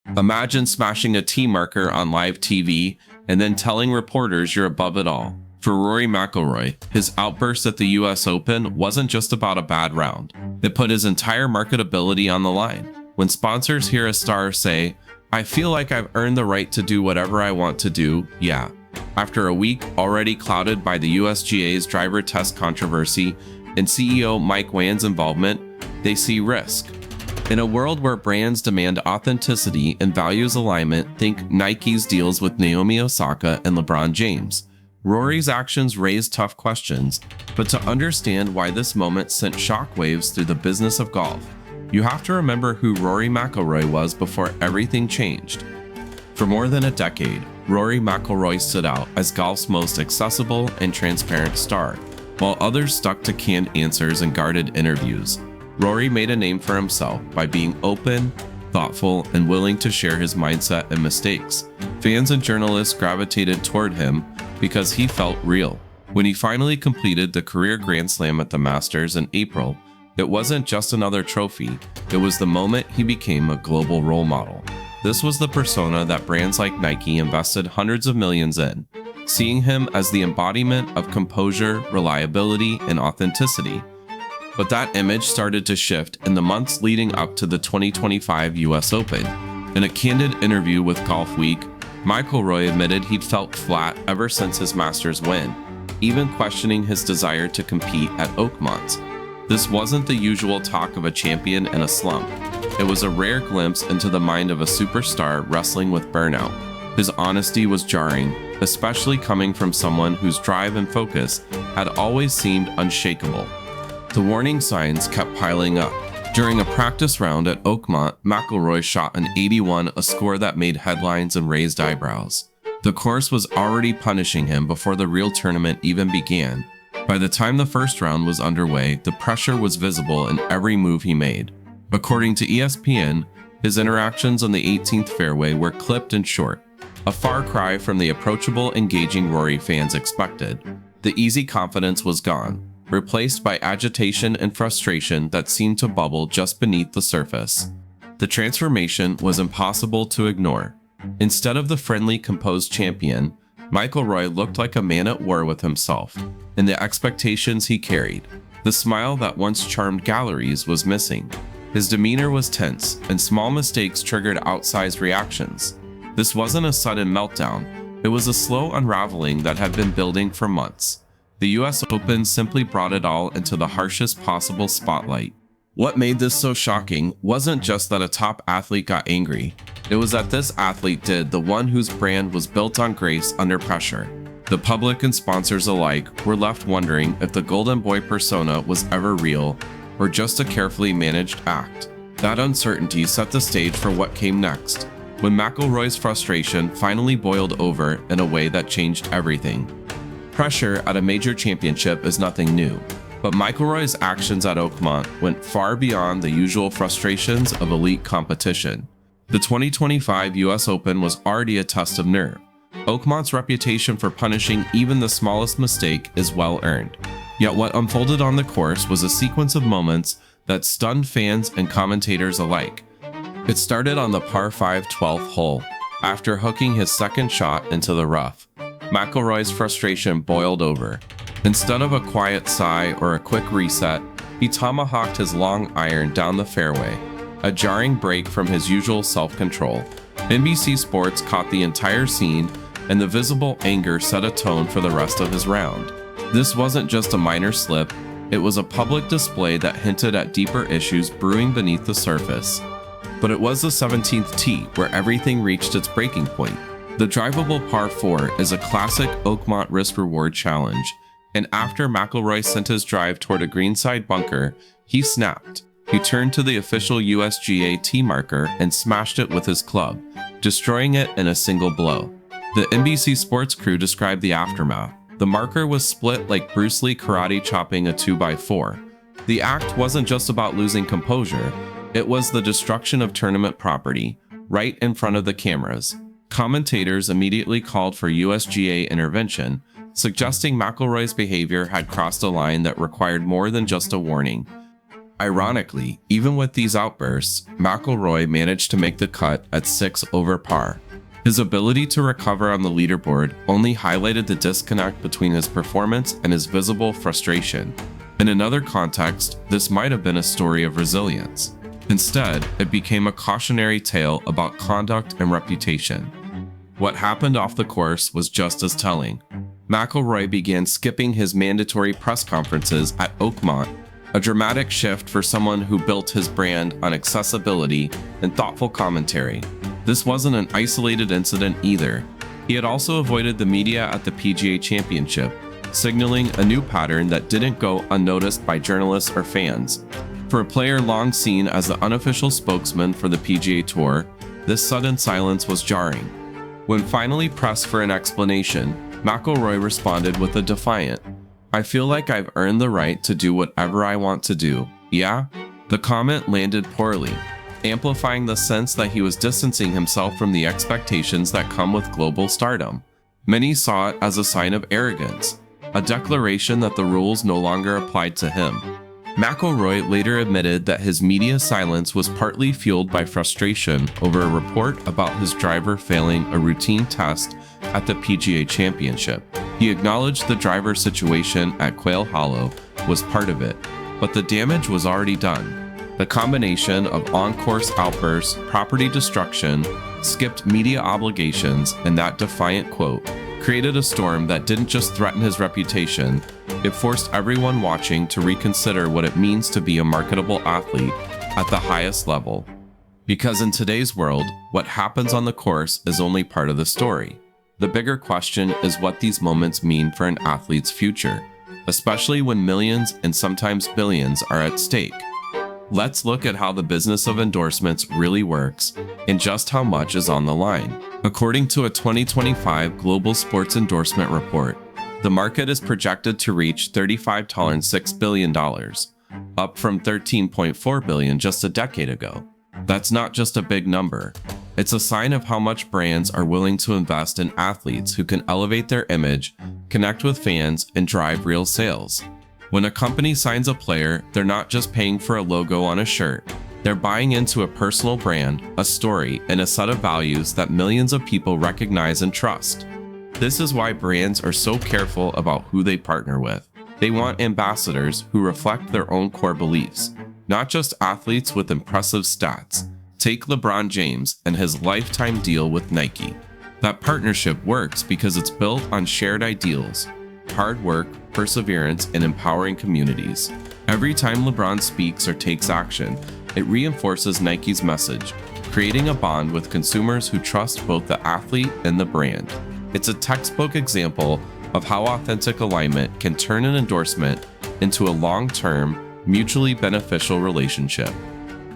Imagine smashing a T marker on live TV and then telling reporters you're above it all. For Rory McIlroy, his outburst at the US Open wasn't just about a bad round. It put his entire marketability on the line. When sponsors hear a star say, "I feel like I've earned the right to do whatever I want to do," yeah. After a week already clouded by the USGA's driver test controversy and CEO Mike Whan's involvement, they see risk. In a world where brands demand authenticity and values alignment, think Nike's deals with Naomi Osaka and LeBron James. Rory's actions raised tough questions, but to understand why this moment sent shockwaves through the business of golf, you have to remember who Rory McIlroy was before everything changed. For more than a decade, Rory McIlroy stood out as golf's most accessible and transparent star, while others stuck to canned answers and guarded interviews. Rory made a name for himself by being open, thoughtful, and willing to share his mindset and mistakes. Fans and journalists gravitated toward him because he felt real. When he finally completed the career Grand Slam at the Masters in April, it wasn't just another trophy, it was the moment he became a global role model. This was the persona that brands like Nike invested hundreds of millions in, seeing him as the embodiment of composure, reliability, and authenticity. But that image started to shift in the months leading up to the 2025 US Open. In a candid interview with Golf Week, McIlroy admitted he'd felt flat ever since his Masters win, even questioning his desire to compete at Oakmont. This wasn't the usual talk of a champion in a slump. It was a rare glimpse into the mind of a superstar wrestling with burnout. His honesty was jarring, especially coming from someone whose drive and focus had always seemed unshakable. The warning signs kept piling up. During a practice round at Oakmont, McIlroy shot an 81, a score that made headlines and raised eyebrows. The course was already punishing him before the real tournament even began. By the time the first round was underway, the pressure was visible in every move he made. According to ESPN, his interactions on the 18th fairway were clipped and short, a far cry from the approachable, engaging Rory fans expected. The easy confidence was gone, replaced by agitation and frustration that seemed to bubble just beneath the surface. The transformation was impossible to ignore. Instead of the friendly, composed champion, McIlroy looked like a man at war with himself and the expectations he carried. The smile that once charmed galleries was missing. His demeanor was tense, and small mistakes triggered outsized reactions. This wasn't a sudden meltdown, it was a slow unraveling that had been building for months. The US Open simply brought it all into the harshest possible spotlight. What made this so shocking wasn't just that a top athlete got angry. It was that this athlete did the one whose brand was built on grace under pressure. The public and sponsors alike were left wondering if the Golden Boy persona was ever real or just a carefully managed act. That uncertainty set the stage for what came next, when McIlroy's frustration finally boiled over in a way that changed everything. Pressure at a major championship is nothing new, but McIlroy's actions at Oakmont went far beyond the usual frustrations of elite competition. The 2025 US Open was already a test of nerve. Oakmont's reputation for punishing even the smallest mistake is well earned. Yet what unfolded on the course was a sequence of moments that stunned fans and commentators alike. It started on the par 5 12th hole. After hooking his second shot into the rough, McIlroy's frustration boiled over. Instead of a quiet sigh or a quick reset, he tomahawked his long iron down the fairway, a jarring break from his usual self-control. NBC Sports caught the entire scene, and the visible anger set a tone for the rest of his round. This wasn't just a minor slip, it was a public display that hinted at deeper issues brewing beneath the surface. But it was the 17th tee where everything reached its breaking point. The drivable par 4 is a classic Oakmont risk-reward challenge, and after McIlroy sent his drive toward a greenside bunker, he snapped. He turned to the official USGA tee marker and smashed it with his club, destroying it in a single blow. The NBC Sports crew described the aftermath. The marker was split like Bruce Lee karate chopping a 2x4. The act wasn't just about losing composure, it was the destruction of tournament property, right in front of the cameras. Commentators immediately called for USGA intervention, suggesting McIlroy's behavior had crossed a line that required more than just a warning. Ironically, even with these outbursts, McIlroy managed to make the cut at 6 over par. His ability to recover on the leaderboard only highlighted the disconnect between his performance and his visible frustration. In another context, this might have been a story of resilience. Instead, it became a cautionary tale about conduct and reputation. What happened off the course was just as telling. McIlroy began skipping his mandatory press conferences at Oakmont, a dramatic shift for someone who built his brand on accessibility and thoughtful commentary. This wasn't an isolated incident either. He had also avoided the media at the PGA Championship, signaling a new pattern that didn't go unnoticed by journalists or fans. For a player long seen as the unofficial spokesman for the PGA Tour, this sudden silence was jarring. When finally pressed for an explanation, McIlroy responded with a defiant, "I feel like I've earned the right to do whatever I want to do, yeah?" The comment landed poorly, amplifying the sense that he was distancing himself from the expectations that come with global stardom. Many saw it as a sign of arrogance, a declaration that the rules no longer applied to him. McIlroy later admitted that his media silence was partly fueled by frustration over a report about his driver failing a routine test at the PGA Championship. He acknowledged the driver situation at Quail Hollow was part of it, but the damage was already done. The combination of on-course outbursts, property destruction, skipped media obligations, and that defiant quote created a storm that didn't just threaten his reputation, it forced everyone watching to reconsider what it means to be a marketable athlete at the highest level. Because in today's world, what happens on the course is only part of the story. The bigger question is what these moments mean for an athlete's future, especially when millions and sometimes billions are at stake. Let's look at how the business of endorsements really works and just how much is on the line. According to a 2025 Global Sports Endorsement Report, the market is projected to reach $35.6 billion, up from $13.4 billion just a decade ago. That's not just a big number. It's a sign of how much brands are willing to invest in athletes who can elevate their image, connect with fans, and drive real sales. When a company signs a player, they're not just paying for a logo on a shirt. They're buying into a personal brand, a story, and a set of values that millions of people recognize and trust. This is why brands are so careful about who they partner with. They want ambassadors who reflect their own core beliefs, not just athletes with impressive stats. Take LeBron James and his lifetime deal with Nike. That partnership works because it's built on shared ideals, hard work, perseverance, and empowering communities. Every time LeBron speaks or takes action, it reinforces Nike's message, creating a bond with consumers who trust both the athlete and the brand. It's a textbook example of how authentic alignment can turn an endorsement into a long-term, mutually beneficial relationship.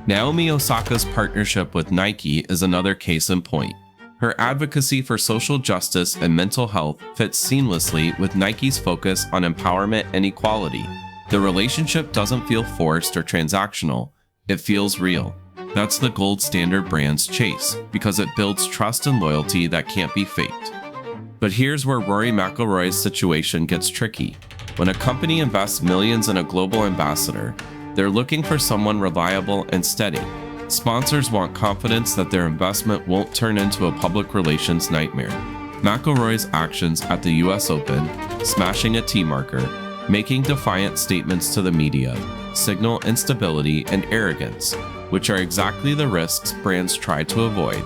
Naomi Osaka's partnership with Nike is another case in point. Her advocacy for social justice and mental health fits seamlessly with Nike's focus on empowerment and equality. The relationship doesn't feel forced or transactional, it feels real. That's the gold standard brands chase, because it builds trust and loyalty that can't be faked. But here's where Rory McIlroy's situation gets tricky. When a company invests millions in a global ambassador, they're looking for someone reliable and steady. Sponsors want confidence that their investment won't turn into a public relations nightmare. McIlroy's actions at the US Open, smashing a tee marker, making defiant statements to the media, signal instability and arrogance, which are exactly the risks brands try to avoid.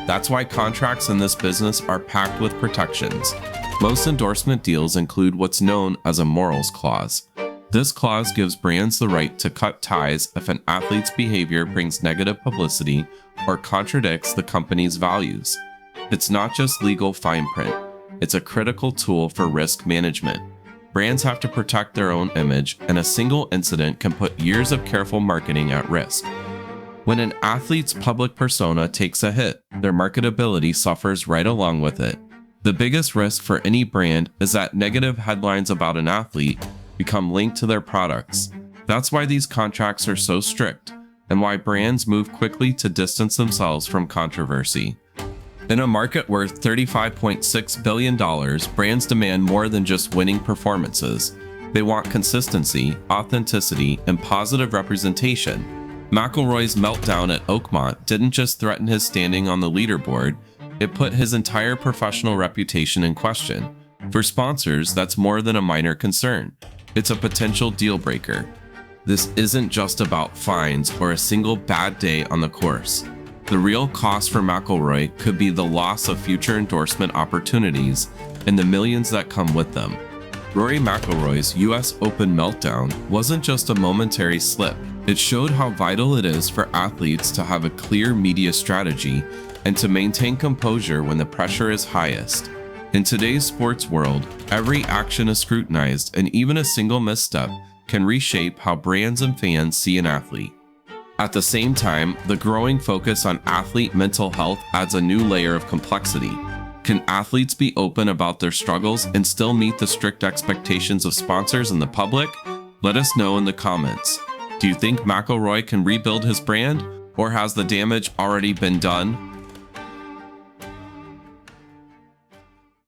That's why contracts in this business are packed with protections. Most endorsement deals include what's known as a morals clause. This clause gives brands the right to cut ties if an athlete's behavior brings negative publicity or contradicts the company's values. It's not just legal fine print, it's a critical tool for risk management. Brands have to protect their own image, and a single incident can put years of careful marketing at risk. When an athlete's public persona takes a hit, their marketability suffers right along with it. The biggest risk for any brand is that negative headlines about an athlete become linked to their products. That's why these contracts are so strict, and why brands move quickly to distance themselves from controversy. In a market worth $35.6 billion, brands demand more than just winning performances. They want consistency, authenticity, and positive representation. McIlroy's meltdown at Oakmont didn't just threaten his standing on the leaderboard, it put his entire professional reputation in question. For sponsors, that's more than a minor concern. It's a potential deal breaker. This isn't just about fines or a single bad day on the course. The real cost for McIlroy could be the loss of future endorsement opportunities and the millions that come with them. Rory McIlroy's US Open meltdown wasn't just a momentary slip. It showed how vital it is for athletes to have a clear media strategy and to maintain composure when the pressure is highest. In today's sports world, every action is scrutinized, and even a single misstep can reshape how brands and fans see an athlete. At the same time, the growing focus on athlete mental health adds a new layer of complexity. Can athletes be open about their struggles and still meet the strict expectations of sponsors and the public? Let us know in the comments. Do you think McIlroy can rebuild his brand, or has the damage already been done?